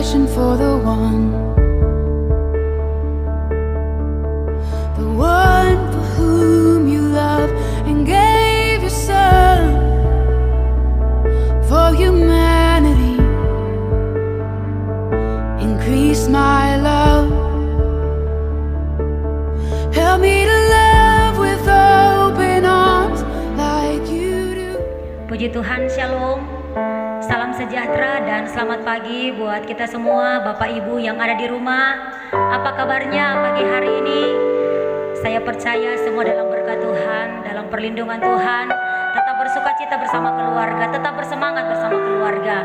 passion for the one for whom you love and gave your son for humanity. Increase my love, help me to love with open arms like you do. Puji Tuhan, Shalom. Salam sejahtera dan selamat pagi buat kita semua, Bapak Ibu yang ada di rumah. Apa kabarnya pagi hari ini? Saya percaya semua dalam berkat Tuhan, dalam perlindungan Tuhan. Tetap bersukacita bersama keluarga, tetap bersemangat bersama keluarga.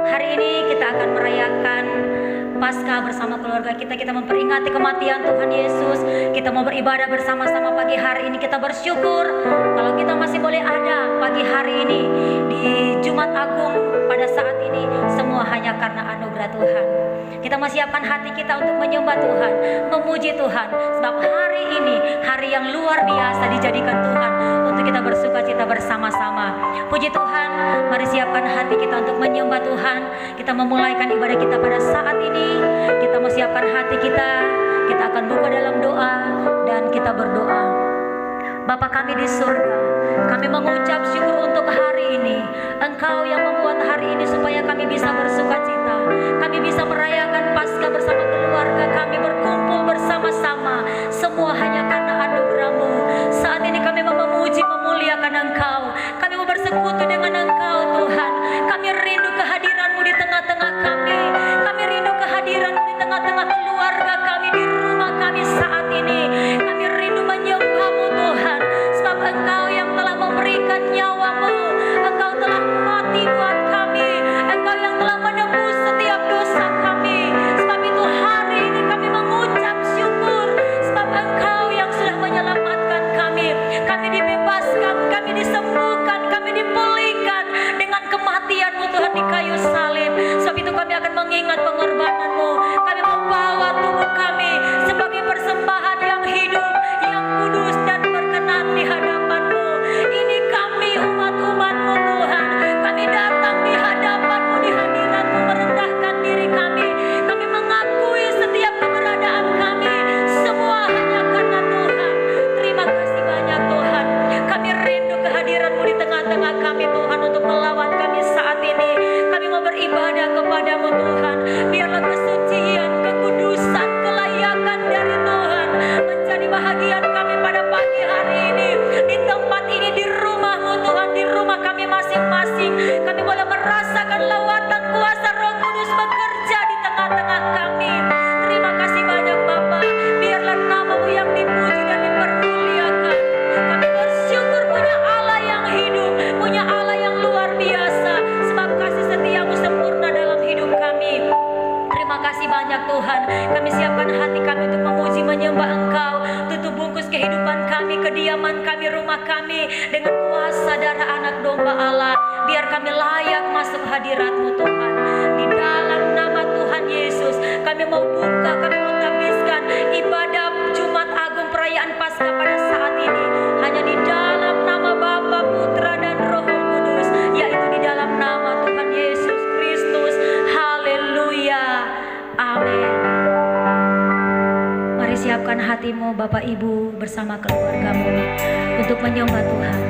Hari ini kita akan merayakan Paskah bersama keluarga kita. Kita memperingati kematian Tuhan Yesus. Kita mau beribadah bersama-sama pagi hari ini. Kita bersyukur kalau kita masih boleh ada pagi hari ini di Jumat Agung pada saat ini. Semua hanya karena anugerah Tuhan. Kita menyiapkan hati kita untuk menyembah Tuhan, memuji Tuhan. Sebab hari ini hari yang luar biasa dijadikan Tuhan untuk kita bersukacita bersama-sama. Puji Tuhan, mari siapkan hati kita untuk menyembah Tuhan. Kita memulaikan ibadah kita pada saat ini. Kita mau siapkan hati kita. Kita akan buka dalam doa dan kita berdoa. Bapa kami di surga, kami mengucap syukur untuk hari ini. Engkau yang membuat hari ini supaya kami bisa bersukacita. Kami bisa merayakan Paskah bersama keluarga kami, berkumpul bersama-sama. Semua hanya karena anugerah-Mu. Saat ini kami mau memuji, memuliakan Engkau. Kami mau bersekutu dengan Engkau, Tuhan. Kami rindu kehadiran-Mu di tengah-tengah kami. Kami rindu kehadiran-Mu di tengah-tengah keluarga kami, di rumah kami saat ini. Kami rindu menyembah-Mu, Tuhan. Sebab Engkau yang telah memberikan nyawa-Mu. Engkau telah mati buat kami. Engkau yang telah menebus setiap dosa kami. Sebab itu hari ini kami mengucap syukur. Sebab Engkau yang sudah menyelamatkan kami. Kami dibebaskan, kami disembuhkan, kami dipulihkan dengan kematian-Mu Tuhan di kayu salib. Sebab itu kami akan mengingat pengorbanan-Mu. Kami membawa tubuh kami sebagai persembahan yang hidup, yang kudus dan berkenan di hadapan-Mu. Ini kami umat-umat-Mu Tuhan. Kami datang di hadapan-Mu, di hadirat-Mu, merendahkan diri kami. Kami mengakui setiap keberadaan kami. Semua hanya karena Tuhan. Terima kasih banyak Tuhan. Kami rindu kehadiran-Mu di tengah-tengah kami Tuhan, untuk melawat kami saat ini. Kami mau beribadah kepada-Mu Tuhan. Biarlah kesucian, kekudusan, kelayakan dari Tuhan menjadi bahagian kami pada pagi hari ini. Di tempat ini, di rumah-Mu Tuhan, di rumah kami masing-masing. Kami boleh merasakan lawatan kuasa Roh Kudus bekerja di tengah-tengah kami. Terima kasih banyak Bapa. Biarlah nama-Mu yang dipuji dan dipermuliakan. Kami bersyukur punya Allah yang hidup, punya Allah yang luar biasa. Sebab kasih setia-Mu sempurna dalam hidup kami. Terima kasih banyak Tuhan. Kami siapkan hati kami untuk memuji, menyembah Engkau. Tutup bungkus kehidupan kami, kediaman kami, rumah kami dengan kuasa darah anak domba Allah. Biar kami layak masuk hadirat-Mu Tuhan. Di dalam nama Tuhan Yesus kami mau buka, kami mau tabiskan ibadah Jumat Agung perayaan Paskah pada saat ini. Hanya di dalam nama Bapa, Putra dan Roh Kudus, yaitu di dalam nama Tuhan Yesus Kristus. Haleluya. Amin. Mari siapkan hatimu Bapak Ibu bersama keluargamu untuk menyembah Tuhan.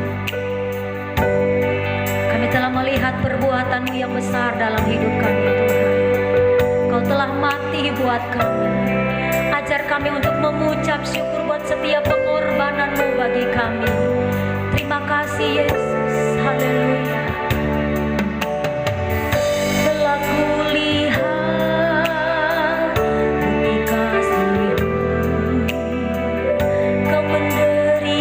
Kami telah melihat perbuatan-Mu yang besar dalam hidup kami Tuhan. Kau telah mati buat kami. Ajar kami untuk mengucap syukur buat setiap pengorbanan-Mu bagi kami. Terima kasih Yesus. Haleluya. Telah kulihat menyenangkan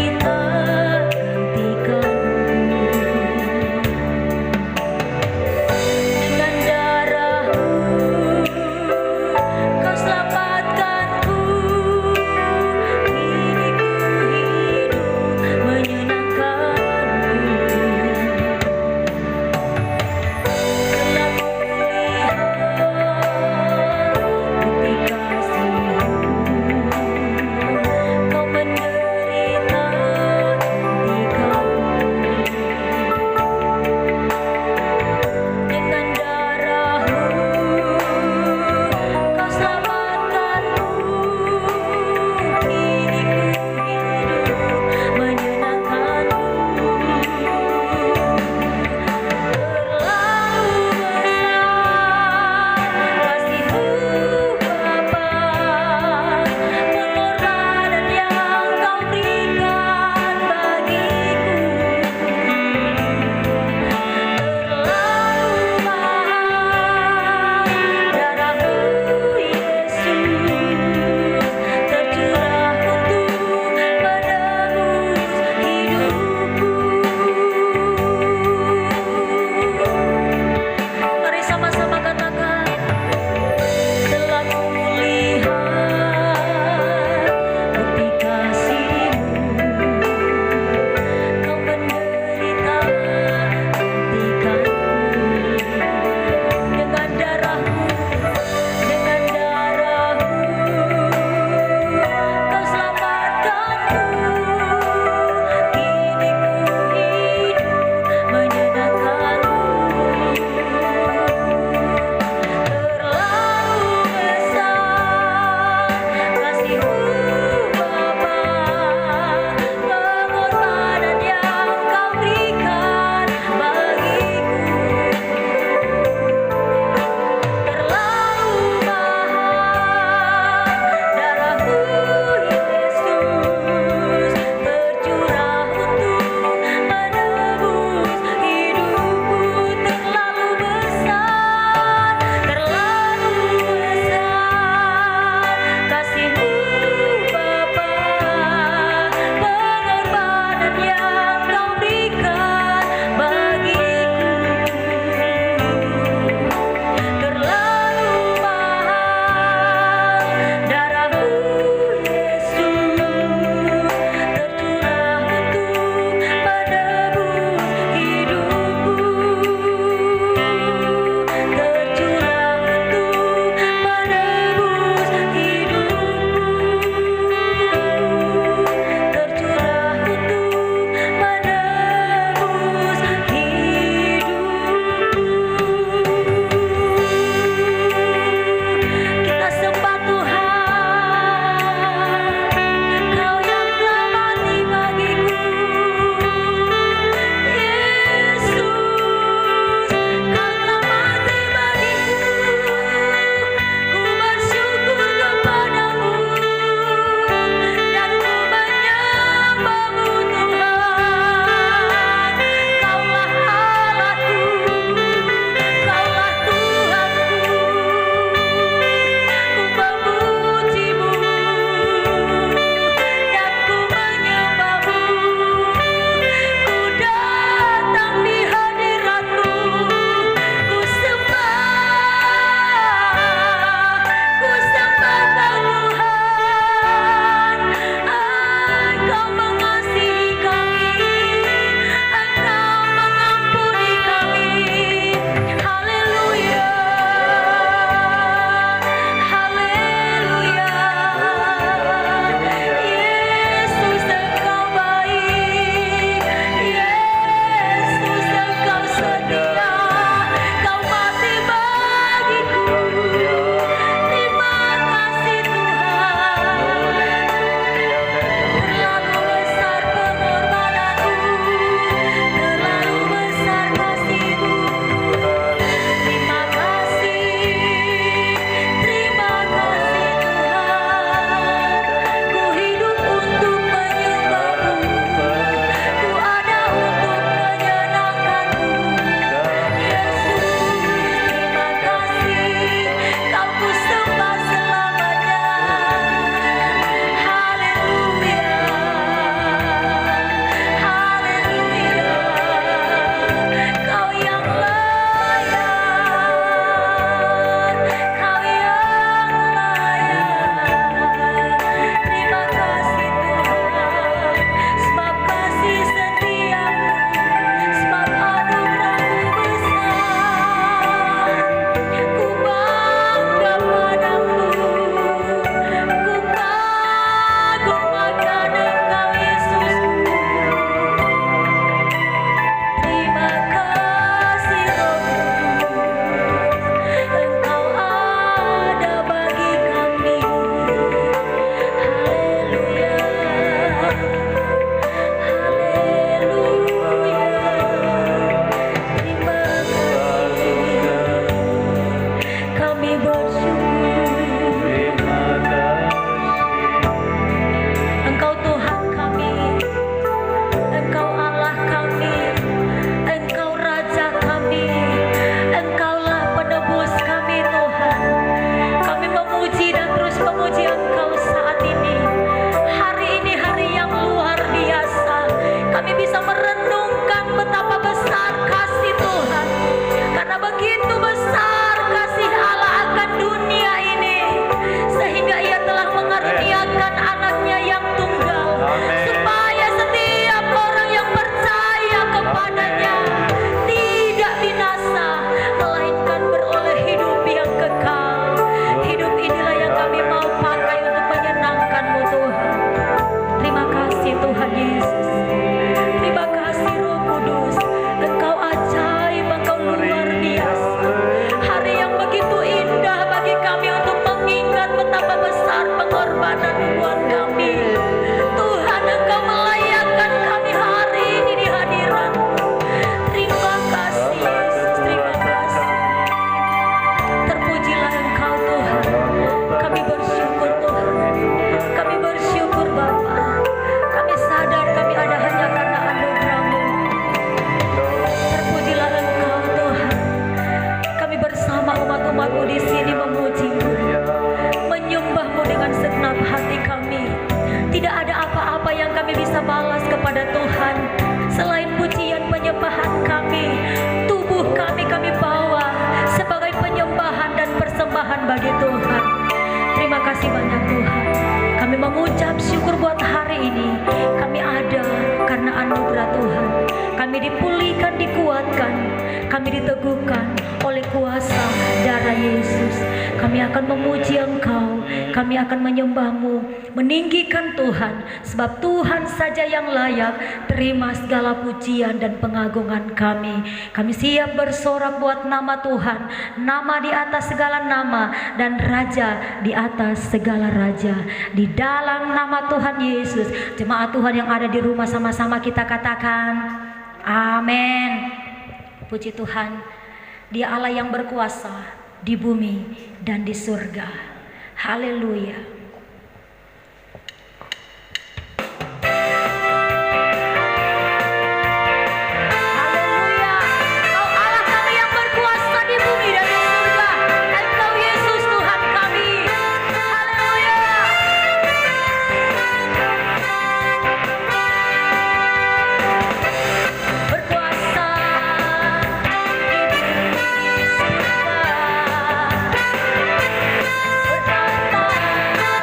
kami diteguhkan oleh kuasa darah Yesus. Kami akan memuji Engkau, kami akan menyembah-Mu, meninggikan Tuhan, sebab Tuhan saja yang layak terima segala pujian dan pengagungan kami. Kami siap bersorak buat nama Tuhan, nama di atas segala nama dan Raja di atas segala raja. Di dalam nama Tuhan Yesus, jemaat Tuhan yang ada di rumah, sama-sama kita katakan amin. Puji Tuhan, Dia Allah yang berkuasa di bumi dan di surga. Haleluya. Haleluya. Kau Allah kami yang berkuasa di bumi dan di surga. Engkau Yesus Tuhan kami. Haleluya. Berkuasa di bumi surga. Bertata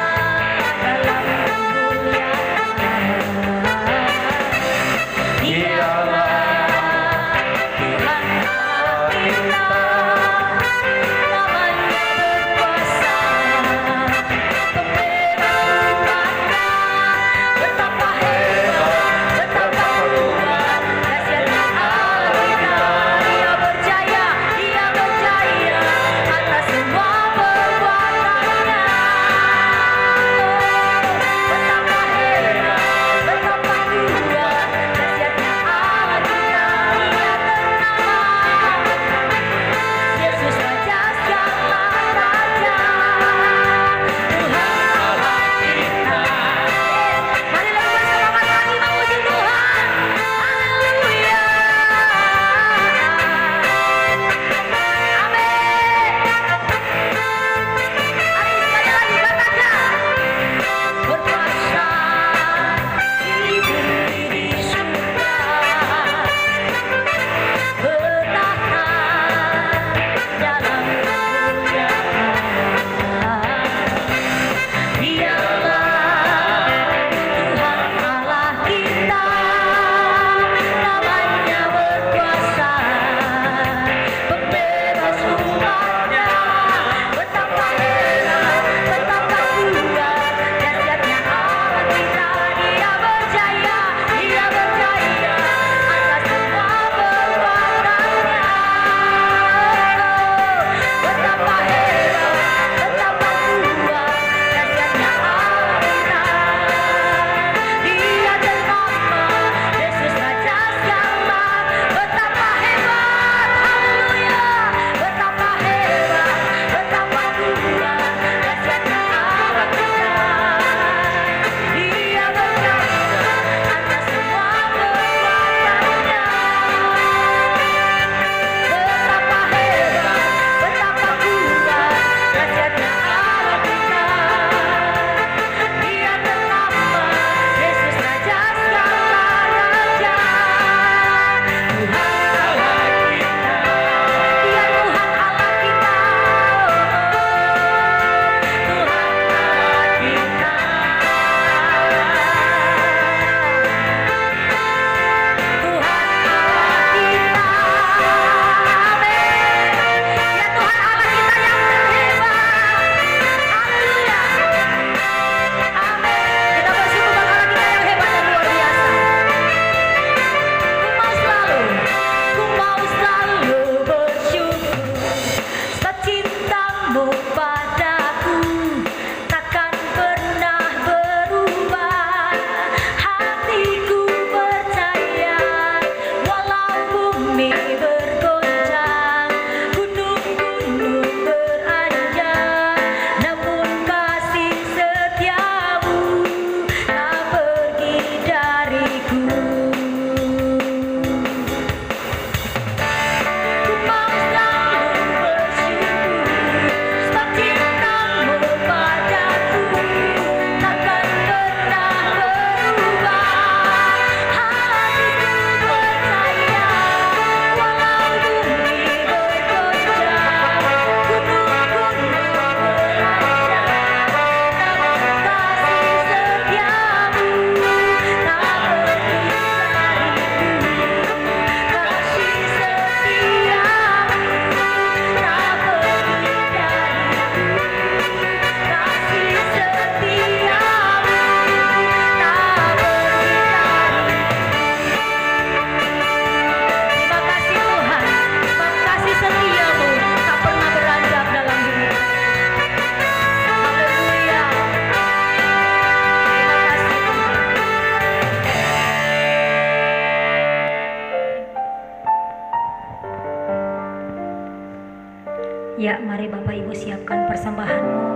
Ya, mari Bapak Ibu siapkan persembahanmu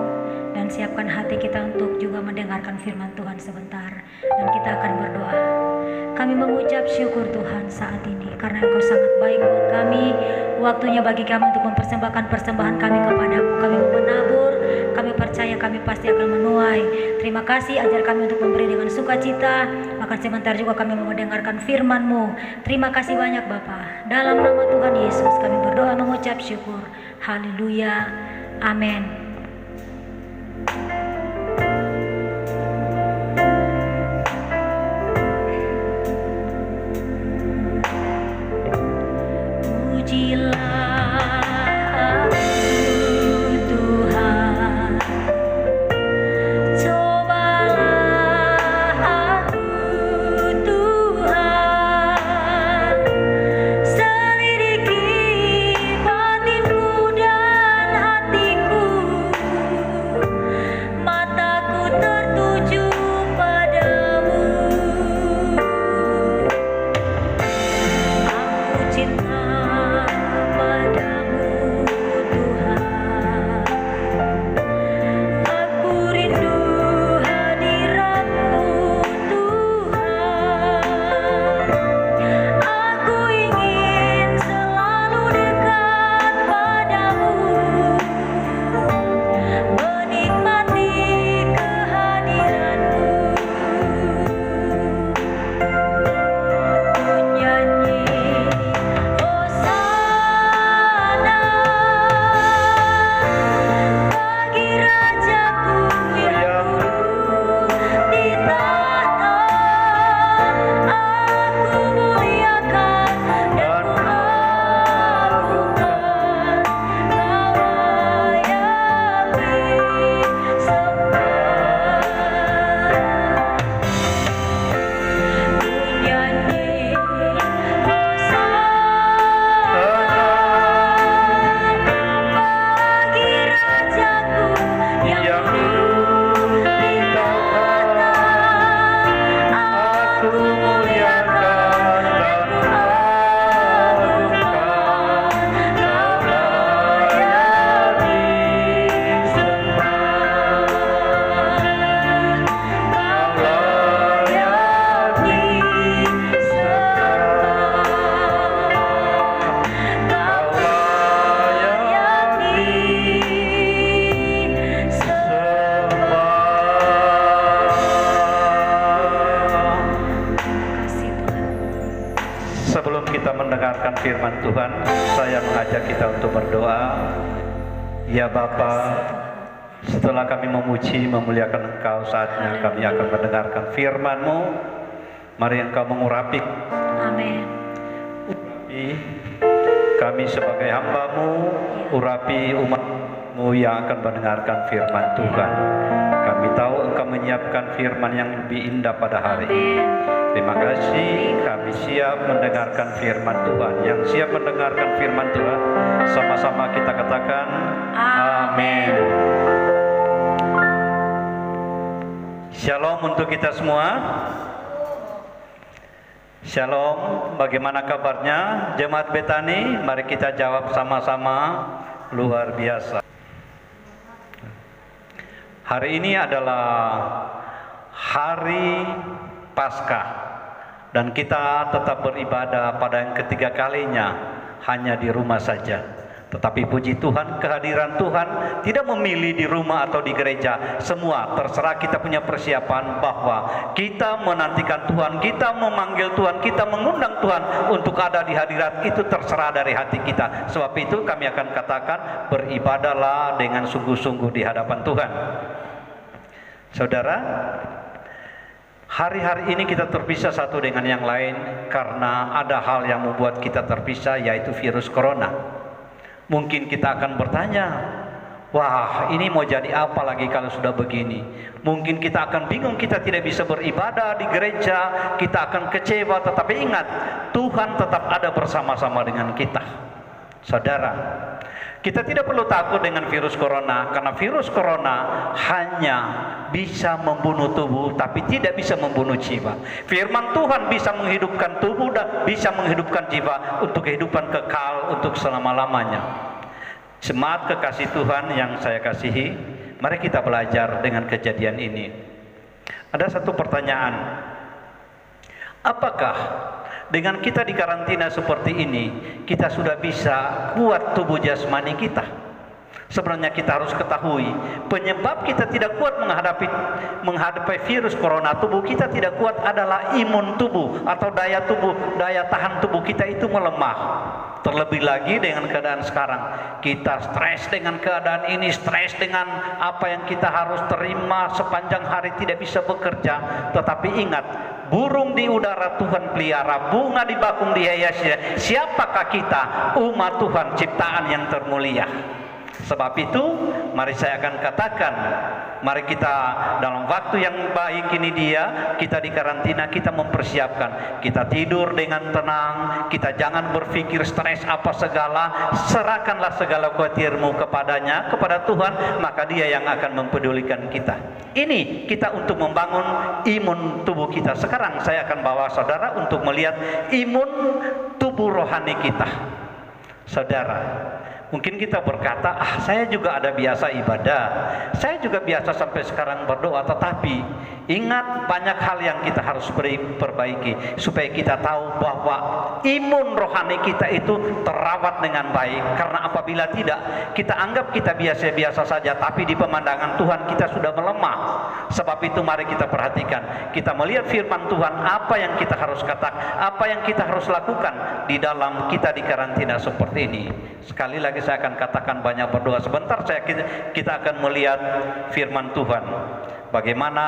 dan siapkan hati kita untuk juga mendengarkan firman Tuhan sebentar, dan kita akan berdoa. Kami mengucap syukur Tuhan saat ini karena Engkau sangat baik buat kami. Waktunya bagi kami untuk mempersembahkan persembahan kami kepadamu. Kami mau menabur, kami percaya kami pasti akan menuai. Terima kasih, ajar kami untuk memberi dengan sukacita. Maka sebentar juga kami mau mendengarkan firman-Mu. Terima kasih banyak Bapa. Dalam nama Tuhan Yesus kami berdoa mengucap syukur. Haleluya. Amin. Firman Tuhan, saya mengajak kita untuk berdoa. Ya Bapa, setelah kami memuji, memuliakan Engkau, saatnya kami akan mendengarkan firman-Mu. Mari Engkau mengurapi. Amin. Urapi kami sebagai hamba-Mu, urapi umat-Mu yang akan mendengarkan firman Tuhan. Kami tahu Engkau menyiapkan firman yang lebih indah pada hari ini. Terima kasih, kami siap mendengarkan firman Tuhan. Yang siap mendengarkan firman Tuhan, sama-sama kita katakan amin. Shalom untuk kita semua. Shalom, bagaimana kabarnya Jemaat Betani? Mari kita jawab sama-sama, luar biasa. Hari ini adalah hari Paskah. Dan kita tetap beribadah pada yang ketiga kalinya hanya di rumah saja. Tetapi puji Tuhan, kehadiran Tuhan tidak memilih di rumah atau di gereja. Semua terserah kita punya persiapan bahwa kita menantikan Tuhan, kita memanggil Tuhan, kita mengundang Tuhan untuk ada di hadirat. Itu terserah dari hati kita. Sebab itu kami akan katakan, beribadahlah dengan sungguh-sungguh di hadapan Tuhan. Saudara, hari-hari ini kita terpisah satu dengan yang lain karena ada hal yang membuat kita terpisah, yaitu virus corona. Mungkin kita akan bertanya, wah ini mau jadi apa lagi kalau sudah begini? Mungkin kita akan bingung, kita tidak bisa beribadah di gereja, kita akan kecewa. Tetapi ingat, Tuhan tetap ada bersama-sama dengan kita. Saudara, kita tidak perlu takut dengan virus corona, karena virus corona hanya bisa membunuh tubuh, tapi tidak bisa membunuh jiwa. Firman Tuhan bisa menghidupkan tubuh dan bisa menghidupkan jiwa untuk kehidupan kekal, untuk selama-lamanya. Jemaat kekasih Tuhan yang saya kasihi, mari kita belajar dengan kejadian ini. Ada satu pertanyaan, apakah dengan kita di karantina seperti ini, kita sudah bisa kuat tubuh jasmani kita? Sebenarnya kita harus ketahui, penyebab kita tidak kuat menghadapi virus corona, tubuh kita tidak kuat adalah imun tubuh atau daya tahan tubuh kita itu melemah. Terlebih lagi dengan keadaan sekarang, kita stres dengan keadaan ini, stres dengan apa yang kita harus terima sepanjang hari, tidak bisa bekerja. Tetapi ingat, burung di udara Tuhan pelihara, bunga di bakung dihiasi. Siapakah kita? Umat Tuhan, ciptaan yang termulia. Sebab itu, mari saya akan katakan, mari kita dalam waktu yang baik ini kita di karantina, kita mempersiapkan, kita tidur dengan tenang, kita jangan berpikir stres apa segala, serahkanlah segala khawatirmu kepadanya, kepada Tuhan, maka Dia yang akan mempedulikan kita. Ini kita untuk membangun imun tubuh kita. Sekarang saya akan bawa saudara untuk melihat imun tubuh rohani kita. Saudara, mungkin kita berkata, saya juga ada biasa ibadah, saya juga biasa sampai sekarang berdoa. Tetapi ingat, banyak hal yang kita harus perbaiki supaya kita tahu bahwa imun rohani kita itu terawat dengan baik. Karena apabila tidak, kita anggap kita biasa-biasa saja, tapi di pemandangan Tuhan kita sudah melemah. Sebab itu mari kita perhatikan, kita melihat firman Tuhan, apa yang kita harus katakan, apa yang kita harus lakukan di dalam kita di karantina seperti ini. Sekali lagi saya akan katakan, banyak berdoa. Sebentar kita akan melihat firman Tuhan, bagaimana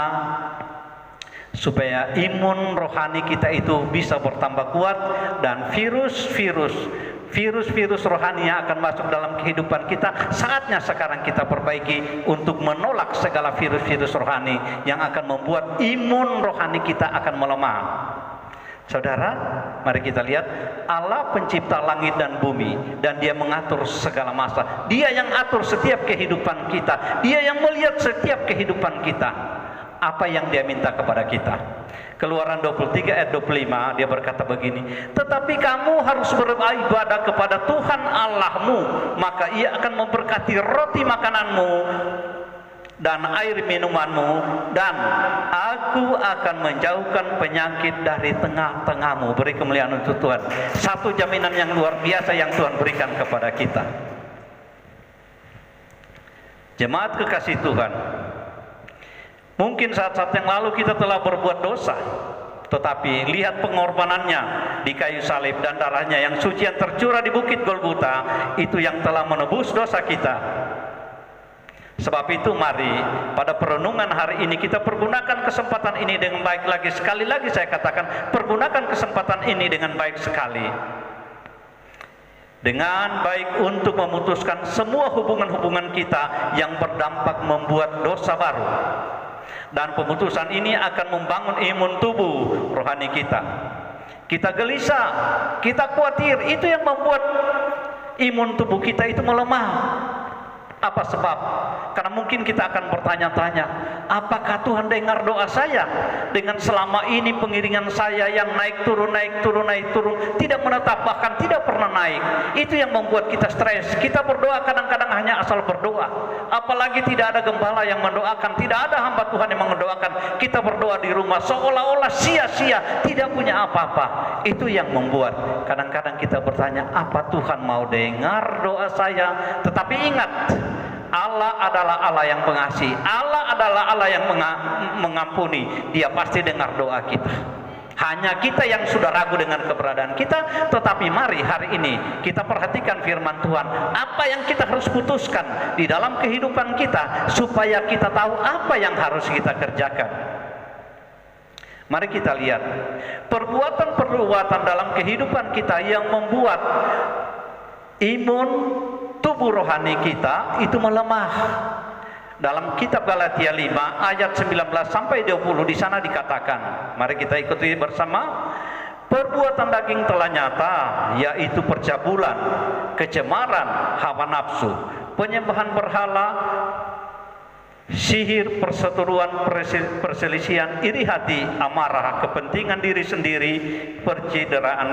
supaya imun rohani kita itu bisa bertambah kuat, dan virus-virus rohani yang akan masuk dalam kehidupan kita, saatnya sekarang kita perbaiki untuk menolak segala virus-virus rohani yang akan membuat imun rohani kita akan melemah. Saudara, mari kita lihat, Allah pencipta langit dan bumi, dan Dia mengatur segala masa. Dia yang atur setiap kehidupan kita, Dia yang melihat setiap kehidupan kita. Apa yang Dia minta kepada kita? Keluaran 23 ayat 25, Dia berkata begini, tetapi kamu harus beribadah kepada Tuhan Allahmu, maka Ia akan memberkati roti makananmu dan air minumanmu, dan aku akan menjauhkan penyakit dari tengah-tengahmu. Beri kemuliaan untuk Tuhan. Satu jaminan yang luar biasa yang Tuhan berikan kepada kita. Jemaat kekasih Tuhan, mungkin saat-saat yang lalu kita telah berbuat dosa, tetapi lihat pengorbanannya di kayu salib dan darahnya yang suci yang tercurah di bukit Golgota, itu yang telah menebus dosa kita. Sebab itu mari pada perenungan hari ini kita pergunakan kesempatan ini dengan baik lagi. Sekali lagi saya katakan, pergunakan kesempatan ini dengan baik sekali. Dengan baik untuk memutuskan semua hubungan-hubungan kita yang berdampak membuat dosa baru. Dan pemutusan ini akan membangun imun tubuh rohani kita. Kita gelisah, kita khawatir, itu yang membuat imun tubuh kita itu melemah. Apa sebab? Karena mungkin kita akan bertanya-tanya, apakah Tuhan dengar doa saya? Dengan selama ini pengiringan saya yang naik turun, tidak menetap, bahkan tidak pernah naik. Itu yang membuat kita stres. Kita berdoa kadang-kadang hanya asal berdoa. Apalagi tidak ada gembala yang mendoakan, tidak ada hamba Tuhan yang mendoakan. Kita berdoa di rumah seolah-olah sia-sia, tidak punya apa-apa. Itu yang membuat kadang-kadang kita bertanya, apa Tuhan mau dengar doa saya? Tetapi ingat, Allah adalah Allah yang pengasih, Allah adalah Allah yang mengampuni. Dia pasti dengar doa kita. Hanya kita yang sudah ragu dengan keberadaan kita. Tetapi mari hari ini kita perhatikan firman Tuhan, apa yang kita harus putuskan di dalam kehidupan kita, supaya kita tahu apa yang harus kita kerjakan. Mari kita lihat perbuatan-perbuatan dalam kehidupan kita yang membuat imun tubuh rohani kita itu melemah. Dalam kitab Galatia 5 ayat 19 sampai 20 di sana dikatakan, mari kita ikuti bersama. Perbuatan daging telah nyata, yaitu percabulan, kecemaran, hawa nafsu, penyembahan berhala, sihir, perseteruan, perselisihan, iri hati, amarah, kepentingan diri sendiri, percideraan,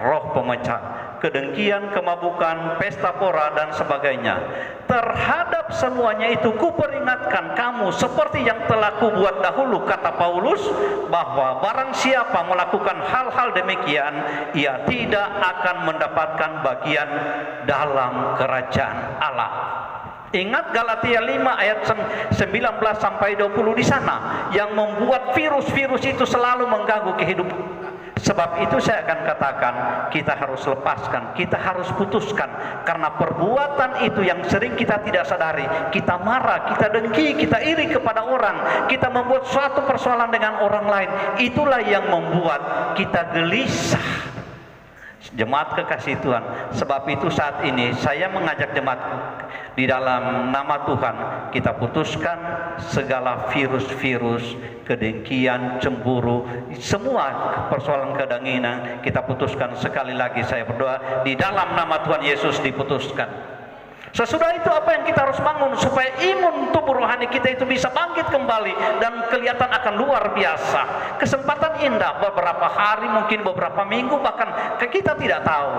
roh pemecah, kedengkian, kemabukan, pesta pora, dan sebagainya. Terhadap semuanya itu kuperingatkan kamu seperti yang telah kubuat dahulu, kata Paulus, bahwa barang siapa melakukan hal-hal demikian, ia tidak akan mendapatkan bagian dalam kerajaan Allah. Ingat Galatia 5 ayat 19 sampai 20 di sana yang membuat virus-virus itu selalu mengganggu kehidupan. Sebab itu saya akan katakan, kita harus lepaskan, kita harus putuskan. Karena perbuatan itu yang sering kita tidak sadari, kita marah, kita dengki, kita iri kepada orang, kita membuat suatu persoalan dengan orang lain, itulah yang membuat kita gelisah. Jemaat kekasih Tuhan, sebab itu saat ini saya mengajak jemaat di dalam nama Tuhan, kita putuskan segala virus-virus kedengkian, cemburu, semua persoalan kedanginan kita putuskan. Sekali lagi saya berdoa di dalam nama Tuhan Yesus diputuskan. Sesudah itu apa yang kita harus bangun supaya imun tubuh rohani kita itu bisa bangkit kembali dan kelihatan akan luar biasa. Kesempatan indah, beberapa hari, mungkin beberapa minggu, bahkan kita tidak tahu.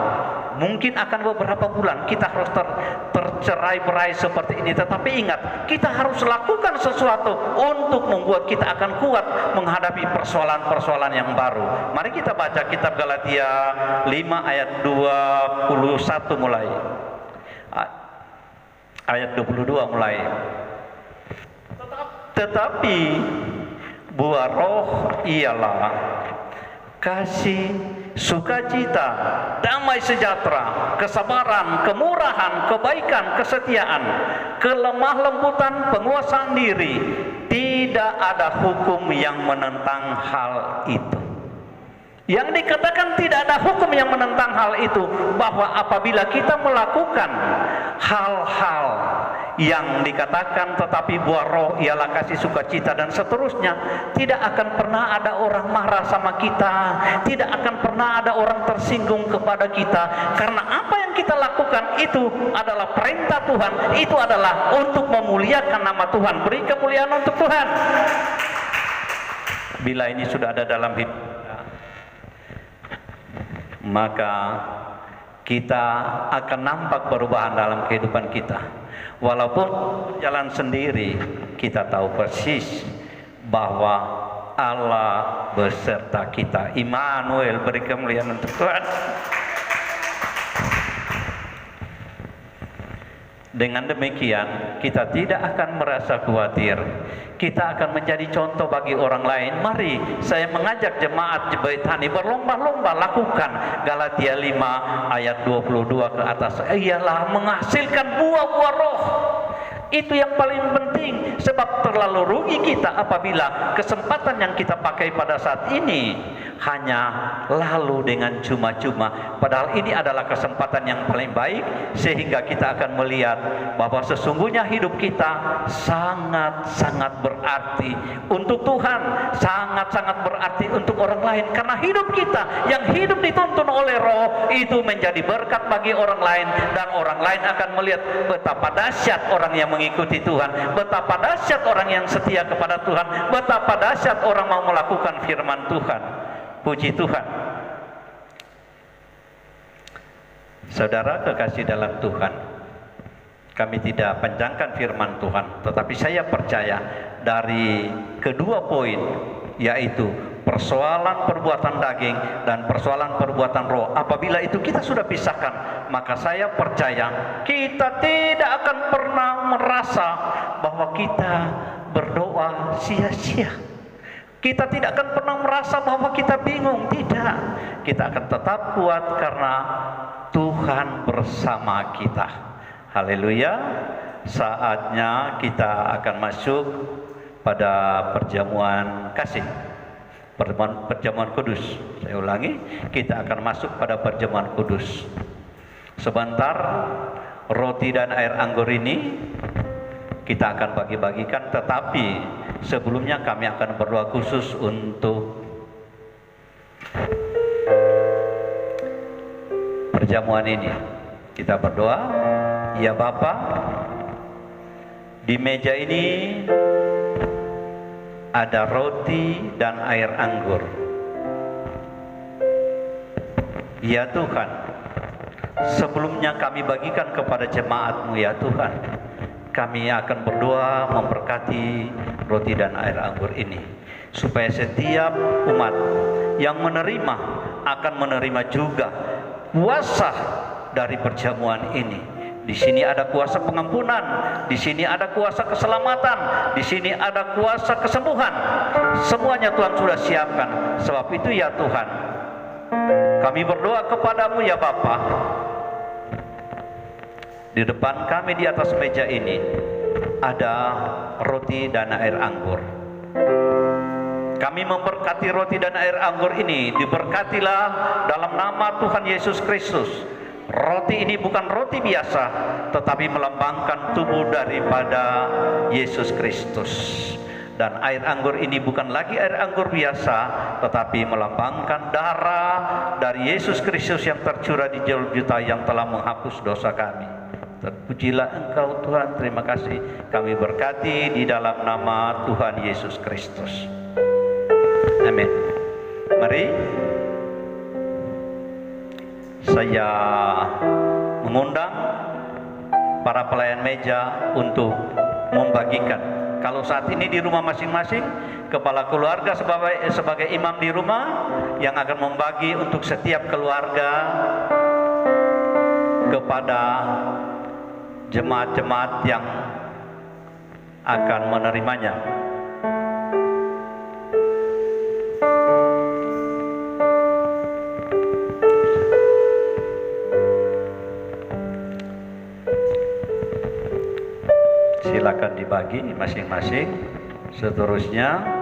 Mungkin akan beberapa bulan kita harus tercerai-berai seperti ini. Tetapi ingat, kita harus lakukan sesuatu untuk membuat kita akan kuat menghadapi persoalan-persoalan yang baru. Mari kita baca kitab Galatia 5 ayat 21 mulai. Ayat 22 mulai. Tetapi buah roh ialah kasih, sukacita, damai sejahtera, kesabaran, kemurahan, kebaikan, kesetiaan, kelemah lembutan, penguasaan diri. Tidak ada hukum yang menentang hal itu. Yang dikatakan tidak ada hukum yang menentang hal itu, bahwa apabila kita melakukan hal-hal yang dikatakan tetapi buah roh ialah kasih, sukacita, dan seterusnya, tidak akan pernah ada orang marah sama kita, tidak akan pernah ada orang tersinggung kepada kita, karena apa yang kita lakukan itu adalah perintah Tuhan, itu adalah untuk memuliakan nama Tuhan. Beri kemuliaan untuk Tuhan. Bila ini sudah ada dalam hidup, maka kita akan nampak perubahan dalam kehidupan kita. Walaupun jalan sendiri, kita tahu persis bahwa Allah beserta kita. Immanuel, beri kemuliaan untuk Tuhan. Dengan demikian, kita tidak akan merasa khawatir. Kita akan menjadi contoh bagi orang lain. Mari saya mengajak jemaat Bethani berlomba-lomba lakukan Galatia 5 ayat 22 ke atas. Ialah menghasilkan buah-buah roh. Itu yang paling penting, sebab terlalu rugi kita apabila kesempatan yang kita pakai pada saat ini hanya lalu dengan cuma-cuma. Padahal ini adalah kesempatan yang paling baik, sehingga kita akan melihat bahwa sesungguhnya hidup kita sangat-sangat berarti untuk Tuhan, sangat-sangat berarti untuk orang lain. Karena hidup kita yang hidup dituntun oleh roh itu menjadi berkat bagi orang lain, dan orang lain akan melihat betapa dahsyat orang yang mengikuti Tuhan, betapa dahsyat orang yang setia kepada Tuhan, betapa dahsyat orang mau melakukan firman Tuhan. Puji Tuhan. Saudara kekasih dalam Tuhan, kami tidak panjangkan firman Tuhan, tetapi saya percaya dari kedua poin, yaitu persoalan perbuatan daging dan persoalan perbuatan roh, apabila itu kita sudah pisahkan, maka saya percaya kita tidak akan pernah merasa bahwa kita berdoa sia-sia. Kita tidak akan pernah merasa bahwa kita bingung. Tidak, kita akan tetap kuat karena Tuhan bersama kita. Haleluya. Saatnya kita akan masuk pada perjamuan kasih, perjamuan kudus. Saya ulangi, kita akan masuk pada perjamuan kudus. Sebentar, roti dan air anggur ini kita akan bagi-bagikan, tetapi sebelumnya kami akan berdoa khusus untuk perjamuan ini. Kita berdoa. Ya Bapa, di meja ini ada roti dan air anggur. Ya Tuhan, Sebelumnya kami bagikan kepada jemaat-Mu ya Tuhan. Kami akan berdoa memberkati roti dan air anggur ini, supaya setiap umat yang menerima akan menerima juga kuasa dari perjamuan ini. Di sini ada kuasa pengampunan, di sini ada kuasa keselamatan, di sini ada kuasa kesembuhan. Semuanya Tuhan sudah siapkan. Sebab itu ya Tuhan, kami berdoa kepadamu ya Bapa. Di depan kami di atas meja ini ada roti dan air anggur. Kami memberkati roti dan air anggur ini. Diberkatilah dalam nama Tuhan Yesus Kristus. Roti ini bukan roti biasa, tetapi melambangkan tubuh daripada Yesus Kristus. Dan air anggur ini bukan lagi air anggur biasa, tetapi melambangkan darah dari Yesus Kristus yang tercurah di jalur juta yang telah menghapus dosa kami. Terpujilah Engkau Tuhan, terima kasih. Kami berkati di dalam nama Tuhan Yesus Kristus. Amin. Mari saya mengundang para pelayan meja untuk membagikan. Kalau saat ini di rumah masing-masing, kepala keluarga sebagai imam di rumah yang akan membagi untuk setiap keluarga kepada jemaat-jemaat yang akan menerimanya. Silakan dibagi masing-masing. Seterusnya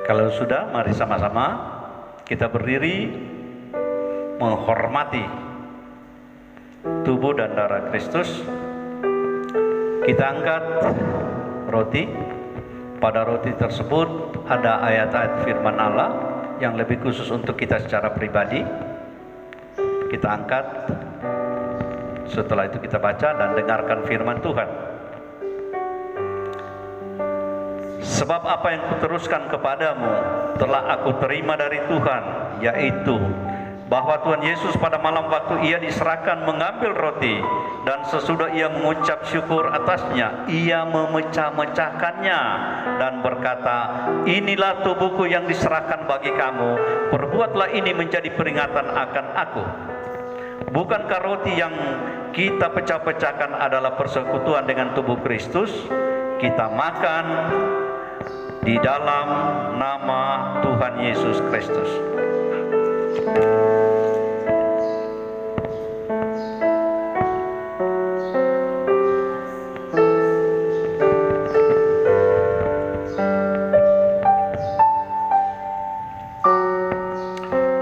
kalau sudah, mari sama-sama kita berdiri menghormati tubuh dan darah Kristus. Kita angkat roti. Pada roti tersebut ada ayat-ayat firman Allah yang lebih khusus untuk kita secara pribadi. Kita angkat, setelah itu kita baca dan dengarkan firman Tuhan. Sebab apa yang kuteruskan kepadamu telah aku terima dari Tuhan, yaitu bahwa Tuhan Yesus pada malam waktu ia diserahkan mengambil roti, dan sesudah ia mengucap syukur atasnya, ia memecah-mecahkannya dan berkata, inilah tubuhku yang diserahkan bagi kamu, perbuatlah ini menjadi peringatan akan aku. Bukankah roti yang kita pecah-pecahkan adalah persekutuan dengan tubuh Kristus? Kita makan di dalam nama Tuhan Yesus Kristus.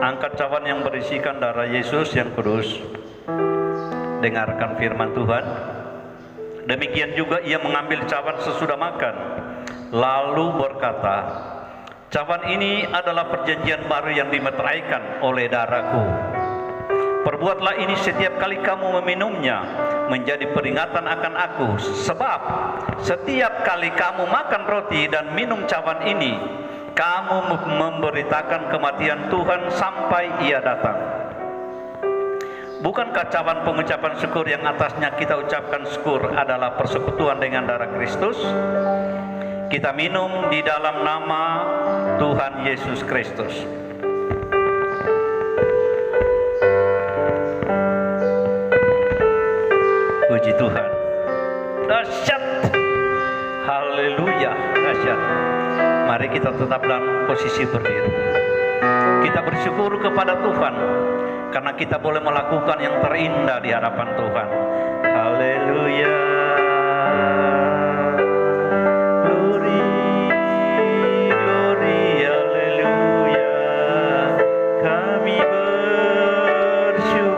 Angkat cawan yang berisikan darah Yesus yang kudus. Dengarkan firman Tuhan. Demikian juga ia mengambil cawan sesudah makan, lalu berkata, cawan ini adalah perjanjian baru yang dimeteraikan oleh darahku. Perbuatlah ini setiap kali kamu meminumnya, menjadi peringatan akan aku. Sebab setiap kali kamu makan roti dan minum cawan ini, kamu memberitakan kematian Tuhan sampai ia datang. Bukankah cawan pengucapan syukur yang atasnya kita ucapkan syukur adalah persekutuan dengan darah Kristus? Kita minum di dalam nama Tuhan Yesus Kristus. Puji Tuhan. Dahsyat. Haleluya. Dahsyat. Mari kita tetap dalam posisi berdiri. Kita bersyukur kepada Tuhan karena kita boleh melakukan yang terindah di hadapan Tuhan. Haleluya. Glory, glory, haleluya. Kami bersyukur.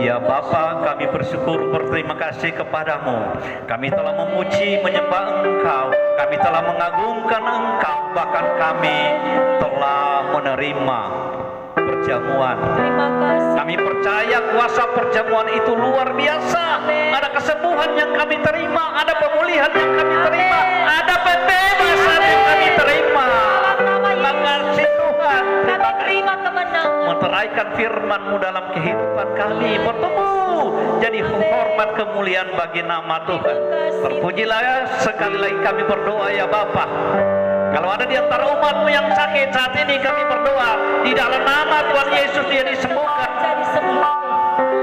Ya Bapa, kami bersyukur berterima kasih kepadamu. Kami telah memuji menyembah Engkau, kami telah mengagungkan Engkau, bahkan kami telah menerima perjamuan. Terima kasih. Kami percaya kuasa perjamuan itu luar biasa. Ada kesembuhan yang kami terima, ada pemulihan yang kami terima, ada pembebasan yang kami terima. Terima kasih Tuhan. Kami terima kemenangan. Meteraikan firman-Mu dalam kehidupan kami, bertemu jadi hormat kemuliaan bagi nama Tuhan. Terpujilah sekali lagi kami berdoa ya Bapa. Kalau ada di antara umat-Mu yang sakit saat ini, kami berdoa di dalam nama Tuhan Yesus dia disembuhkan. Jadi sembuh.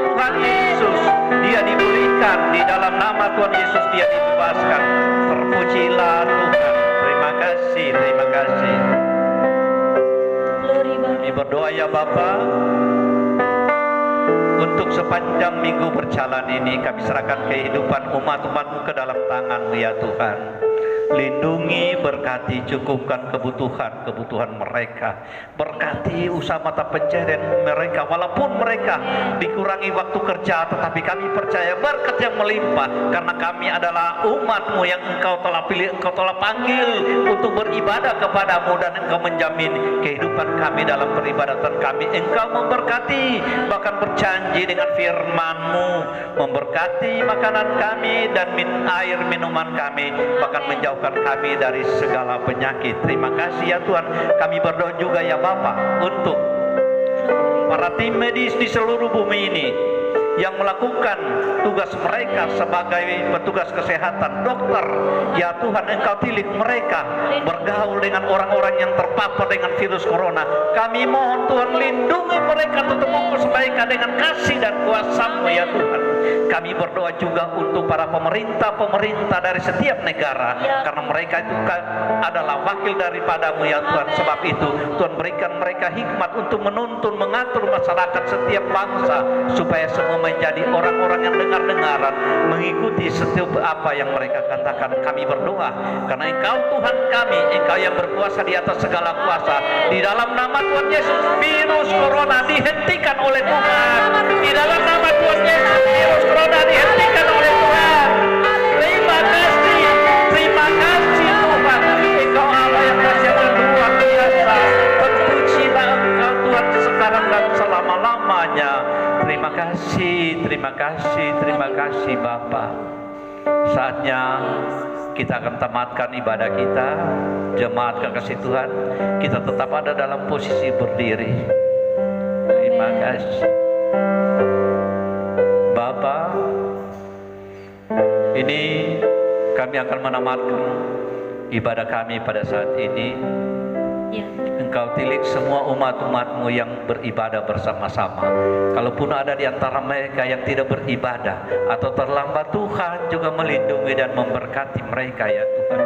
Tuhan Yesus dia diberikan, di dalam nama Tuhan Yesus dia dibebaskan. Terpujilah Tuhan. Terima kasih, terima kasih. Kami berdoa ya Bapa, untuk sepanjang minggu berjalan ini kami serahkan kehidupan umat-umat-Mu ke dalam tangan-Mu ya Tuhan. Lindungi, berkati, cukupkan kebutuhan mereka. Berkati usaha mata pencaharian mereka, walaupun mereka dikurangi waktu kerja, tetapi kami percaya berkat yang melimpah, karena kami adalah umat-Mu yang Engkau telah pilih, Engkau telah panggil untuk beribadah kepadamu, dan Engkau menjamin kehidupan kami dalam peribadatan kami. Engkau memberkati, bahkan berjanji dengan firman-Mu, memberkati makanan kami dan air minuman kami, bahkan menjauhkan kami dari segala penyakit. Terima kasih ya Tuhan. Kami berdoa juga ya Bapa untuk para tim medis di seluruh bumi ini yang melakukan tugas mereka sebagai petugas kesehatan, dokter. Ya Tuhan, Engkau tilik mereka bergaul dengan orang-orang yang terpapar dengan virus corona. Kami mohon Tuhan, lindungi mereka, tutup bungkus mereka dengan kasih dan kuasa-Mu ya Tuhan. Kami berdoa juga untuk para pemerintah dari setiap negara, karena mereka itu adalah wakil daripada-Mu ya Tuhan. Sebab itu Tuhan berikan mereka hikmat untuk menuntun, mengatur masyarakat setiap bangsa, supaya semua menjadi orang-orang yang dengar-dengaran, mengikuti setiap apa yang mereka katakan. Kami berdoa karena Engkau Tuhan kami, Engkau yang berkuasa di atas segala kuasa. Di dalam nama Tuhan Yesus, virus corona dihentikan oleh Tuhan. Di dalam nama Tuhan Yesus, virus corona dihentikan oleh Tuhan. Terima kasih Tuhan. Engkau Allah yang kasih yang luar biasa. Terpujilah Engkau Tuhan sekarang dan selama-lamanya. Terima kasih Bapa. Saatnya kita akan tamatkan ibadah kita. Jemaat kekasih Tuhan, kita tetap ada dalam posisi berdiri. Terima kasih Bapa. Ini kami akan menamatkan ibadah kami pada saat ini. Engkau tilik semua umat-umat-Mu yang beribadah bersama-sama. Kalaupun ada di antara mereka yang tidak beribadah atau terlambat, Tuhan juga melindungi dan memberkati mereka ya Tuhan.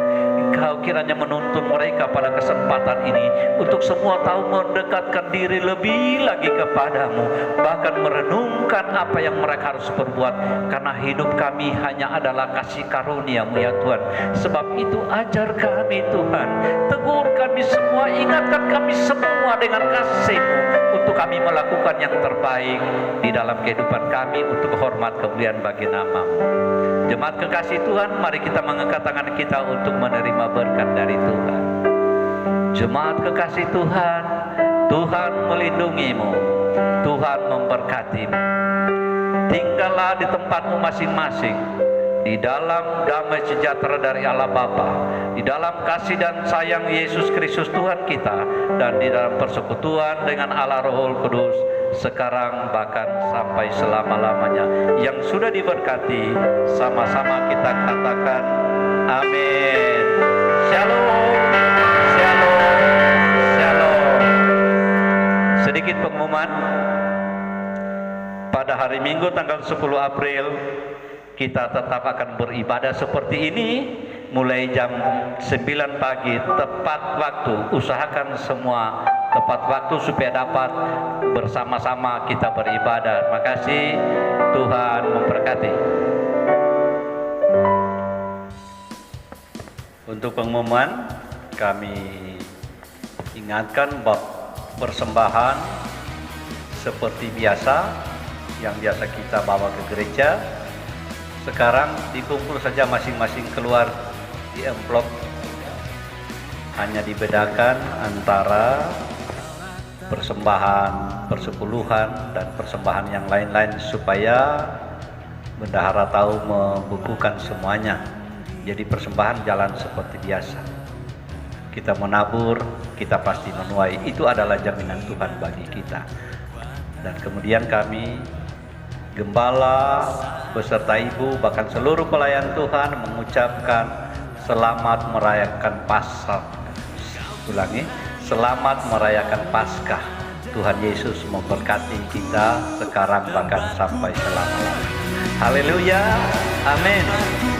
Engkau kiranya menuntun mereka pada kesempatan ini untuk semua tahu mendekatkan diri lebih lagi kepadamu, bahkan merenungkan apa yang mereka harus perbuat, karena hidup kami hanya adalah kasih karunia-Mu ya Tuhan. Sebab itu ajar kami Tuhan, tegur kami semua, ingatkan kami semua dengan kasih-Mu, untuk kami melakukan yang terbaik di dalam kehidupan kami untuk hormat kemuliaan bagi nama-Mu. Jemaat kekasih Tuhan, mari kita mengangkat tangan kita untuk menerima berkat dari Tuhan. Jemaat kekasih Tuhan, Tuhan melindungimu, Tuhan memberkatimu. Tinggallah di tempatmu masing-masing, di dalam damai sejahtera dari Allah Bapa, di dalam kasih dan sayang Yesus Kristus Tuhan kita, dan di dalam persekutuan dengan Allah Roh Kudus, sekarang bahkan sampai selama-lamanya. Yang sudah diberkati, sama-sama kita katakan amin. Shalom, shalom, shalom. Sedikit pengumuman. Pada hari Minggu tanggal 10 April kita tetap akan beribadah seperti ini, mulai jam 9 pagi tepat waktu. Usahakan semua tepat waktu supaya dapat bersama-sama kita beribadah. Terima kasih, Tuhan memberkati. Untuk pengumuman, kami ingatkan bahwa persembahan seperti biasa yang biasa kita bawa ke gereja. Sekarang dikumpul saja masing-masing keluar di amplop. Hanya dibedakan antara persembahan, persepuluhan, dan persembahan yang lain-lain supaya bendahara tahu membukukan semuanya. Jadi persembahan jalan seperti biasa. Kita menabur, kita pasti menuai. Itu adalah jaminan Tuhan bagi kita. Dan kemudian kami, gembala beserta ibu, bahkan seluruh pelayan Tuhan mengucapkan selamat merayakan Paskah. Ulangi, selamat merayakan Paskah. Tuhan Yesus memberkati kita sekarang bahkan sampai selama-lamanya. Haleluya, amin.